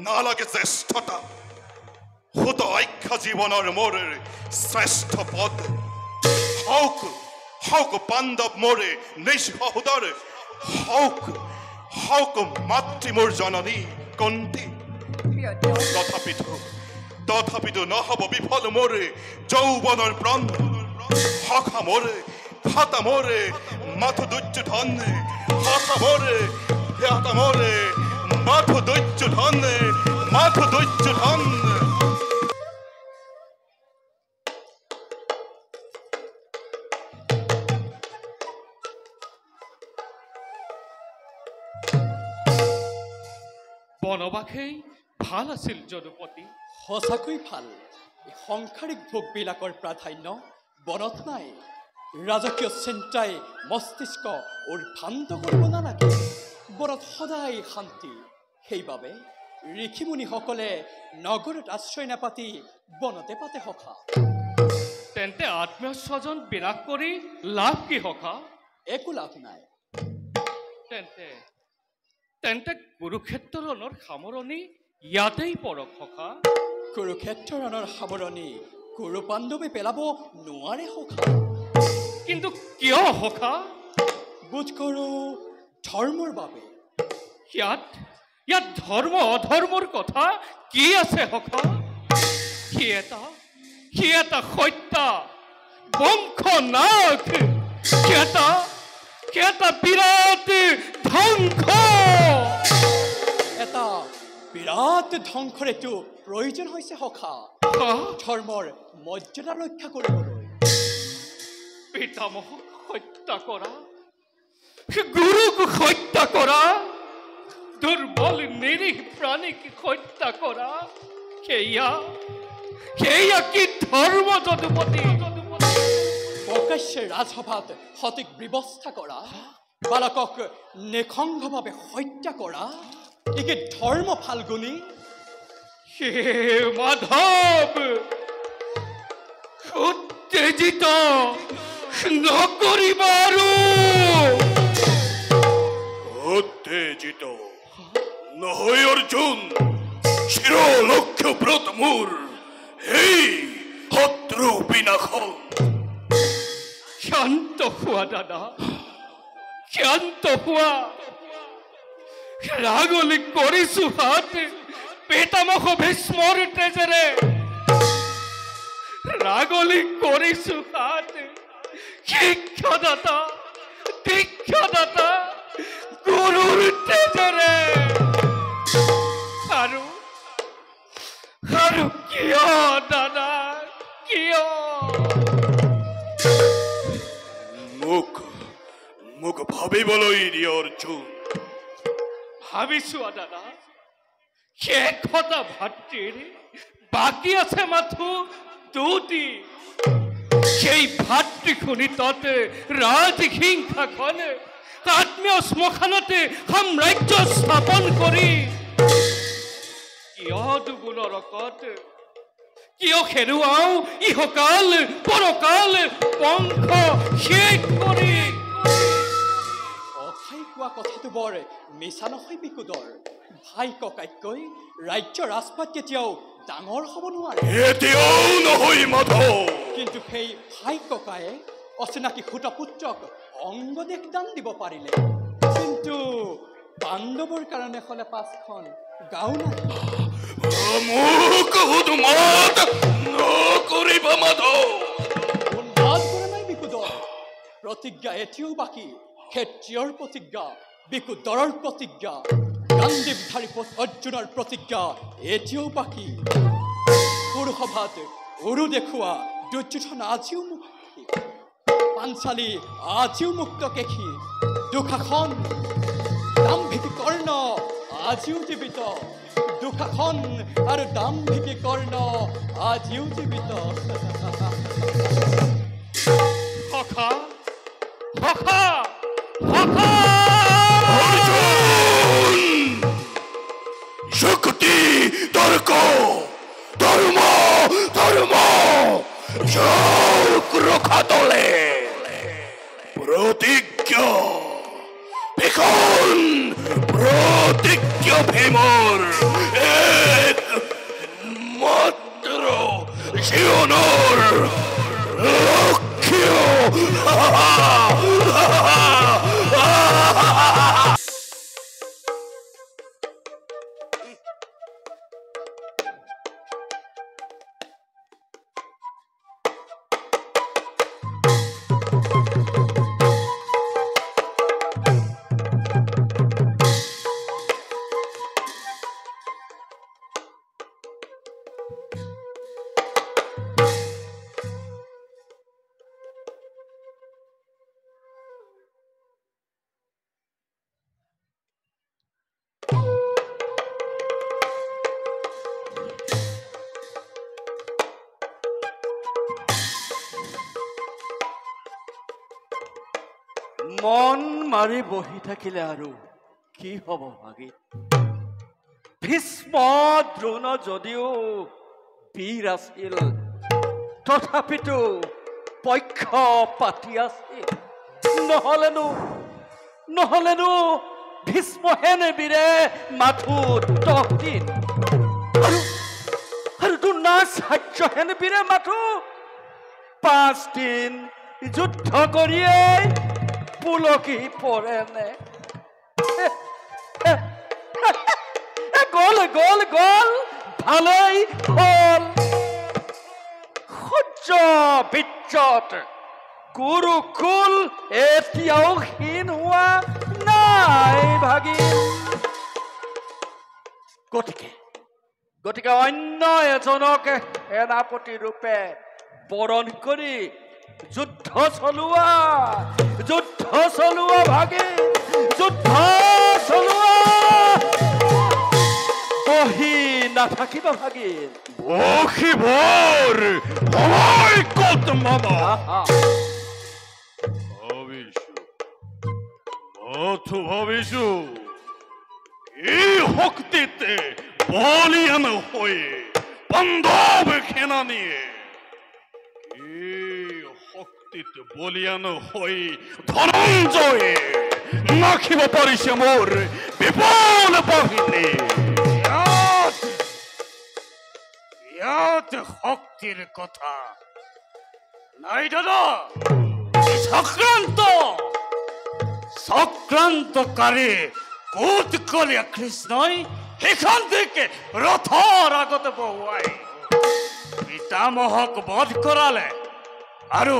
নালাগে জ্যেষ্ঠতা সুত আখ্যা জীৱনৰ মোৰ শ্ৰেষ্ঠ পদ হওক পাণ্ডৱ মোৰে নিজ সহোদৰ হওক মাতৃ মোৰ জননী কন্তি তথাপিতো নহব বিফল মোৰে যৌৱনৰ প্ৰাণ সখা মোৰে হাতা মোৰে মাথো দুৰ্যোধন হাতা মোৰে মাথো দুৰ্যোধন বনবাসেই ভাল আছিল যদুপতি সঁচাকৈ ভাল সংসাৰিক ভোগবিলাকৰ প্ৰাধান্য বনত নাই ৰাজকীয় চিন্তাই মস্তিষ্ক উদ্ভ্ৰান্ত কৰিব নালাগে বনত সদায় শান্তি সেইবাবে ঋষিমুনিসকলে নগৰত আশ্ৰয় নাপাতি বনতে পাতে সখা তেন্তে আত্মীয় স্বজন বিনাশ কৰি লাভ কি সখা একো লাভ নাই তেন্তে কুৰুক্ষেত্ৰ ৰণৰ সামৰণি ইয়াতেই পৰক সখা কুৰুক্ষেত্ৰ ৰণৰ সামৰণি কুৰু পাণ্ডৱে পেলাব নোৱাৰে সখা কিন্তু কিয় সখা বোধ কৰো ধৰ্মৰ বাবে ইয়াত ধৰ্ম অধৰ্মৰ কথা কি আছে সখা সি এটা হত্যা বংশনাশ এটা বিৰাট ধ্বংস এটা বিৰাট ধ্বংসৰেতো প্ৰয়োজন হৈছে সখা ধৰ্মৰ মৰ্যাদা ৰক্ষা কৰিবলৈ পিতামহক হত্যা কৰা গুৰুক হত্যা কৰা দুৰ্বল নিৰীহ প্ৰাণীক হত্যা কৰা সেয়া কি ধৰ্ম যদুপতি প্ৰকাশ্য ৰাজসভাত সঠিক ব্যৱস্থা কৰা বালকক নিসংগভাৱে হত্যা কৰা একে ধৰ্ম ফাল্গুনী হে মাধৱ উত্তেজিত নকৰিবা আৰু উত্তেজিত নহয় অৰ্জুন চিৰ লক্ষ্য ব্ৰত মোৰ সেই শত্ৰু বিনাশন শান্ত হোৱা দাদা শান্ত হোৱা ৰাগলি কৰিছো হাত পিতামহ ভীষ্মৰ তেজেৰে ৰাগলি কৰিছো হাত শিক্ষাদাতা দীক্ষাদাতা গুৰুৰ তেজেৰে আৰু কিয় দাদা কিয় মোক ভাবিবলৈ দিয়া অৰ্জুন। ভাবিছো দাদা শেষতা ভাতৃৰ বাকী আছে মাথো দুটি। সেই ভাতৃখনিততে ৰাজহিংসাখন আত্মীয় শ্মশানতে সাম্ৰাজ্য স্থাপন কৰি কিয় দুগুণৰ ৰকত কিয় হেৰুৱাও ইহকাল পৰকাল বংশ শেষ কৰি। অখাই কোৱা কথাটো বৰ মিছা নহয় বিকুদৰ। ভাই ককাইতকৈ ৰাজ্য ৰাজপাট কেতিয়াও ডাঙৰ হ'ব নোৱাৰে। এতিয়াও নহয় মাধৱ। কিন্তু সেই ভাই ককায়ে অচিনাকি সুতপুত্ৰক অংগদেশ দান দিব পাৰিলে। কিন্তু পাণ্ডৱৰ কাৰণে হ'লে 5খন গাঁও নাই। মোক উন্মাদ নকৰিবা মাধৱ। উন্মাদ কৰা নাই বিকুদৰ। প্ৰতিজ্ঞা এতিয়াও বাকী। ক্ষেত্ৰীয়ৰ প্ৰতিজ্ঞা, বিকুদৰৰ প্ৰতিজ্ঞা, গান্ধীধাৰী অৰ্জুনৰ প্ৰতিজ্ঞা এতিয়াও বাকী। পুৰুষভাত উৰু দেখুওৱা দুৰ্যোধন আজিও মুক্তি। পাঞ্চালী আজিও মুক্ত কেশী। দুঃশাসন দাম্ভিক কৰ্ণ আজিও জীৱিত। দুঃশাসন আৰু দাম্ভিক কৰ্ণ আজিও জীৱিত। সখা সখা সখা শক্তি তর্ক ধর্ম ধর্ম চোখ রক্ষা তলে প্রতিজ্ঞা এখন প্রতিজ্ঞা ভীমর এক মাত্র জীবনের লক্ষ্য। মন মাৰি বহি থাকিলে আৰু কি হ'ব ভাগি। ভীষ্ম দ্ৰোণ যদিও বীৰ আছিল তথাপিতো পক্ষ পাতি আছিল। নহলেনো ভীষ্মহেনে বীৰে মাথো 10 দিন আৰু দ্ৰোণাচাৰ্যহেন বীৰে মাথো 5 দিন যুদ্ধ কৰিয়ে পুলকি পৰেনে। গল গল গল ভালেই হল। সূৰ্য বিদ্যত গুৰুকুল এতিয়াও হীন হোৱা নাই ভাগিন। গতিকে অন্য এজনক সেনাপতি ৰূপে বৰণ কৰি যুদ্ধ চলোৱা ভাগিন, যুদ্ধ চলোৱা। বহি নাথাকিবা ভাগিন। বহিবৰ সময় ক'ত মামা? ভাবিছো এই শক্তিতে বলিয়ান হৈ পাণ্ডৱ সেনানীয়ে এই শক্তিত বলিয়ান হৈ ধনঞ্জয়ে নাখিব পাৰিছে মোৰ বিপুল বাহিনী। ইয়াত শক্তিৰ কথা নাই দাদা। চক্ৰান্তকাৰী কুটকলীয়া কৃষ্ণই সেইখন দিকে ৰথৰ আগতে বহুৱাই পিতামহক বধ কৰালে আৰু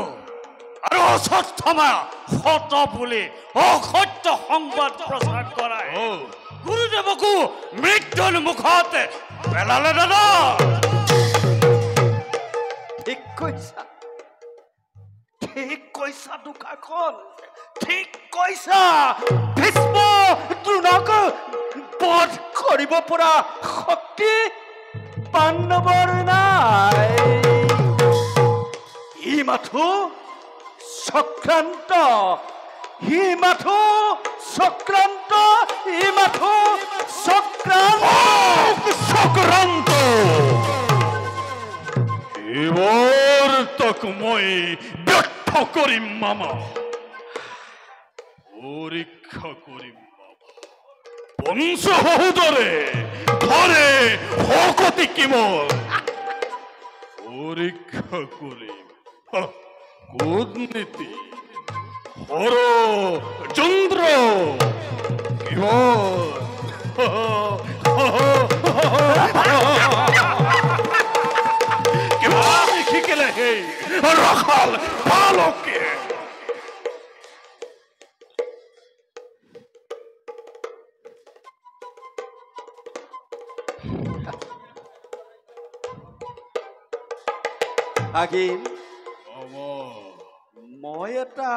অশ্বত্থামা সত বুলি অসত্য সংবাদ প্ৰচাৰ কৰাই গুৰুদেৱকো মৃত্যুৰ মুখত পেলালে দাদা। ঠিক কৈছা, ঠিক কৈছা দুখাখন, ঠিক কৈছা। ভীষ্ম দ্ৰোণক বধ কৰিব পৰা শক্তি পাণ্ডৱৰ নাই। ই মাথো চক্ৰান্ত, ই মাথো চক্ৰান্ত, ই মাথো চক্ৰান্ত। এবার তক মই ব্যর্থ করিম মামা, পরীক্ষা করিম মামা। বংশ বহুদরে ধরে হকতি কিমল পরীক্ষা করিম কূটনীতি হর চন্দ্র কিমল। শিকিলে সেই রাখাল বালকে ভাগিন, মই এটা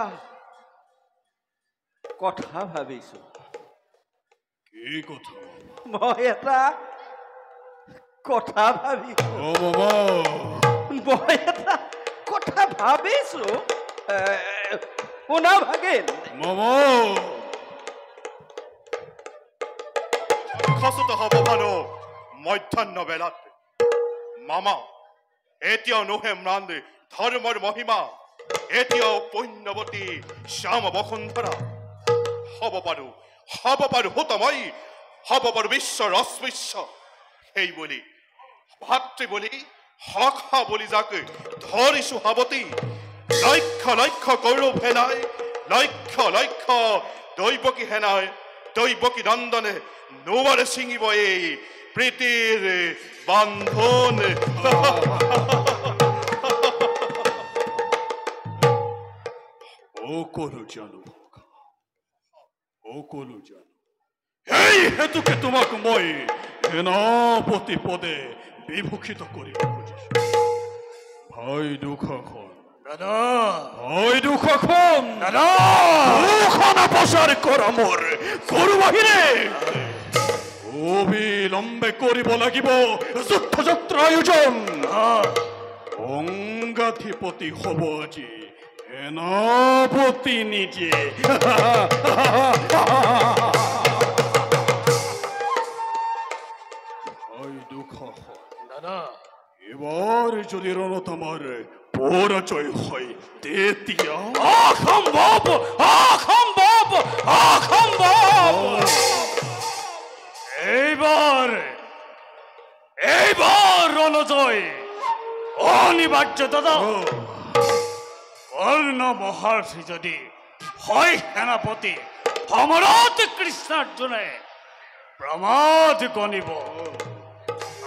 কথা ভাবিছো। কি কথা? মই এটা কথা ভাবিছো। মই এটা কথা ভাবিছো। শুনা ভাগিন। খচত হ'ব পাৰো মধ্যাহ্ন বেলাত। মামা এতিয়াও নোহে ম্ৰাণ ধৰ্মৰ মহিমা, এতিয়াও পুণ্যৱতী শ্যাম বসুন্ধৰা। হ'ব পাৰো হুতময়, হ'ব পাৰো বিশ্বৰ অস্পৃশ্য। সেই বুলি ভাতৃ বুলি সখা বুলি যাক ধৰিছো সাৱতী, লক্ষ লক্ষ কৌৰৱ সেনাই, লক্ষ লক্ষ দৈৱকী সেনাই, দৈৱকী নন্দনে নোৱাৰে ছিঙিব এই প্ৰীতিৰ বান্ধোন। সকলো জানো, সকলো জানো। এই হেতুকে তোমাক মই সেনাপতি পদে বিভূষিত কৰিব খুজিছো। ভাই দুখাখন দাদা, ভাই দুখাখন দাদা, দুখন অপচাৰ কৰা মোৰ গৰু বাহিৰে অবিলম্বে কৰিব লাগিব যুদ্ধযাত্ৰা আয়োজন। অংগাধিপতি হ'ব আজি সেনাপতি নিজে। দাদা, এবাৰ যদি ৰণতমাৰ পৰাজয় হয় তেতিয়া অসম্ভৱ, অসম্ভৱ, অসম্ভৱ। এইবাৰ ৰণজয় অনিবাৰ্য দাদা। কৰ্ণ মহৰ্ষি যদি হয় সেনাপতি, সম্ৰাট কৃষ্ণাৰ্জুনে প্ৰমাদ গণিব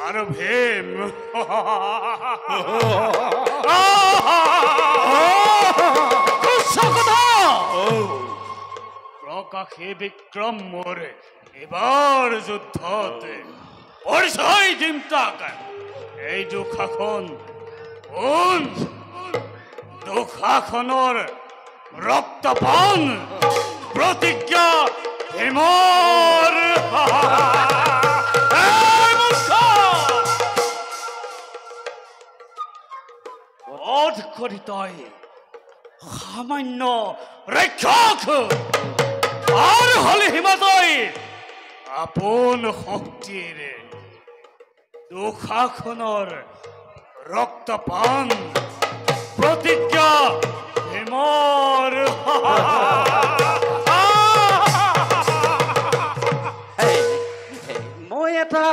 আৰু ভীম প্ৰকাশে বিক্ৰম মোৰ এবাৰ যুদ্ধত পৰিচয় দিম তাক। এই দুখাখন কোন দুখাখনৰ ৰক্তপান প্ৰতিজ্ঞা ভীমৰ। বধ কৰি তই সামান্য ৰক্ষক আৰু হলে হিমাদয় আপোন শক্তিৰে দুখাখনৰ ৰক্তপান প্ৰতিজ্ঞা ভীমৰ। মই এটা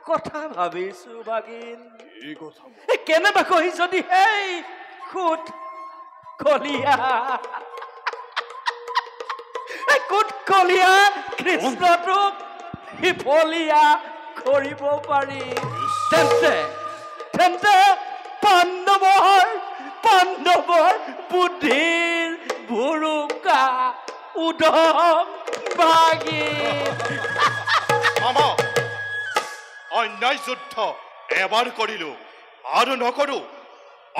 কথা ভাবিছো ভাগিন। এই কথা কেনেবাকৈ যদি সেই কুট কলিয়া কৃষ্ণটোক বিফলীয়া কৰিব পাৰি, তেন্তে পাণ্ডৱৰ বুদ্ধিৰ ভুৰুকা উদম ভাগি মামা অন্যায় যুদ্ধ এবাৰ কৰিলো আৰু নকৰো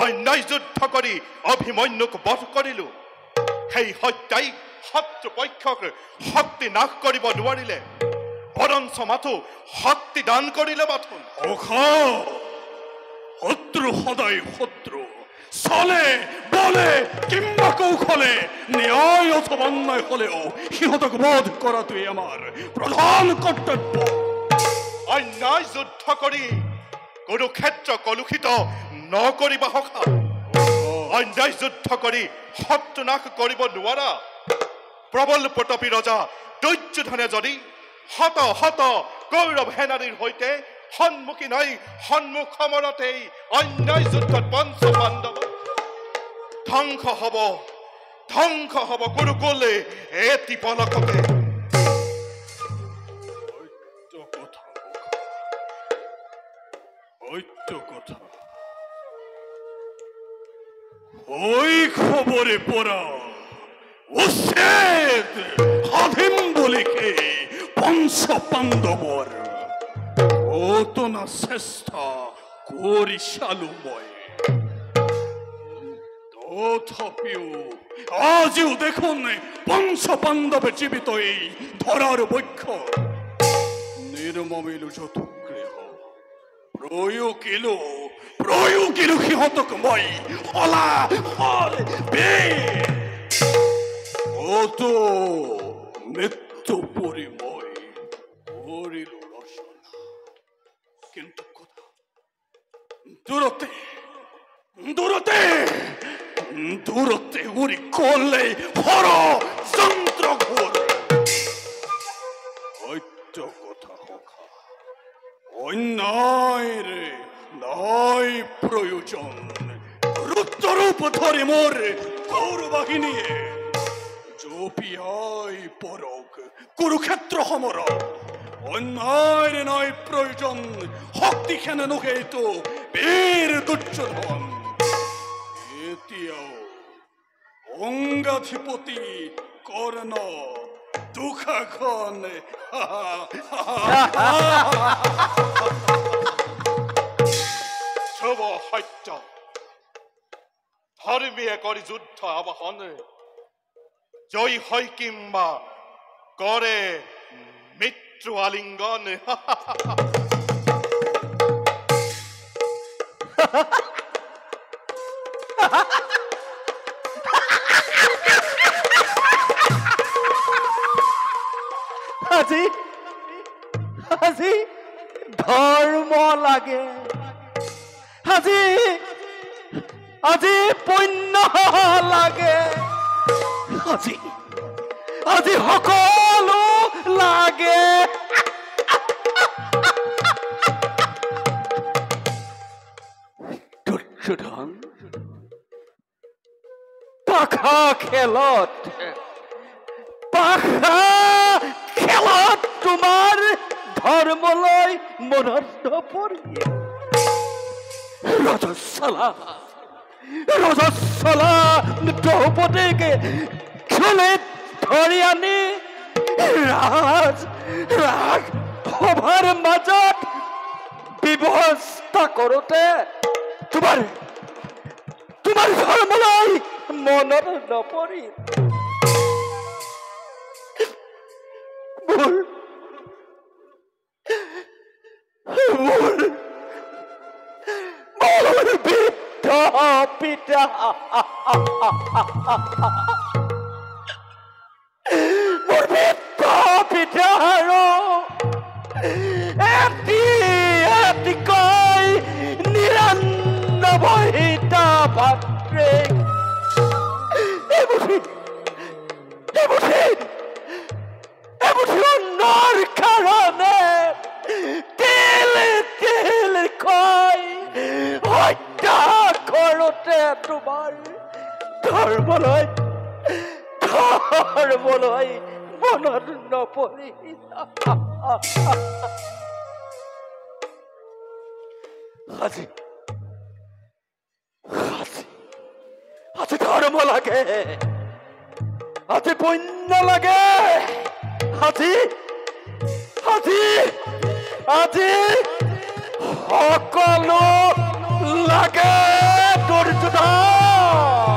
অন্যায় যুদ্ধ কৰি অভিমন্যুক বধ কৰিলো সেই হত্যাই শত্ৰুপক্ষক শক্তি নাশ কৰিব নোৱাৰিলে বৰঞ্চ মাথো শক্তি দান কৰিলে মাথোন শত্ৰু সদায় শত্ৰু চলে বলে কিংবা কৌশলে ন্যায় অথবা অন্যায় হলেও সিহঁতক বধ কৰাটোৱে আমাৰ প্ৰধান কৰ্তব্য অন্যায় যুদ্ধ কৰি কুৰুক্ষেত্ৰ কলুষিত নকৰিবা সখা অন্যায় যুদ্ধ কৰি শত্ৰু নাশ কৰিব নোৱাৰা প্ৰবল প্ৰতাপী ৰজা দুৰ্যোধনে যদি শত শত কৌৰৱ সেনানীৰ সৈতে সন্মুখী নাই সন্মুখ সমৰতেই অন্যায় যুদ্ধত পঞ্চ পাণ্ডৱ ধ্বংস হব কুৰুকুলে এটি পলকতে কথা ওই খবৰে পড়া উচ্ছেদ হাধিম বলিকে পঞ্চ পাণ্ডৱৰ কত না চেষ্টা কৰিছালোময় তথাপিও আজিও দেখোন পঞ্চ পাণ্ডৱে জীবিত এই ধৰাৰ বক্ষ নিৰ্মমিলো যতুগৃহ প্ৰয়োগিলো সিহঁতক মই হলা হল অত মৃত্যু পৰি মই কৰিলো ৰচনা কিন্তু কথা দূৰতে উৰি কলে হৰ যন্ত্ৰ ঘোৰ সত্য কথা সখা অন্যায়ৰে নাই প্ৰয়োজন ৰুদ্ৰৰূপ ধৰি মোৰ কৌৰবাহিনীয়ে জপিয়াই পৰক কুৰুক্ষেত্ৰ সমৰত অন্যায়ৰে নাই প্ৰয়োজন শক্তিখেনে নোকেইতো বীৰ দুৰ্যোধন এতিয়াও অংগাধিপতি কৰ্ণ দুখাখন শুভ সত্য ধৰ্মীয়ে কৰি যুদ্ধ আবাহন জয় হয় কিংবা কৰে মৃত্যু আলিংগন আজি ধৰ্ম লাগে আজি পুণ্য লাগে আজি সকলো লাগে দুৰ্যোধন পাখা খেলত তোমাৰ ধৰ্মলৈ মনত নপৰি ৰজস্বলা দ্ৰৌপদীকে খেলে ধৰি আনি ৰাজ সভাৰ মাজত ব্যৱস্থা কৰোঁতে তোমাৰ ধৰ্মলৈ মনত নপৰি মোৰ বৃদ্ধ পিতা মোৰ বৃদ্ধ পিতাৰ এটিকৈ ৯৯টা ভাতৃ অন্নৰ কাৰণে তেল কৈ হত্যা কৰোঁতে তোমাৰ ধৰ্মলৈ মনত নপৰি আজি ধৰ্ম ধৰ্ম লাগে, আজি পুণ্য লাগে, আজি আজি আজি সকলো লাগে দুৰ্যোধন।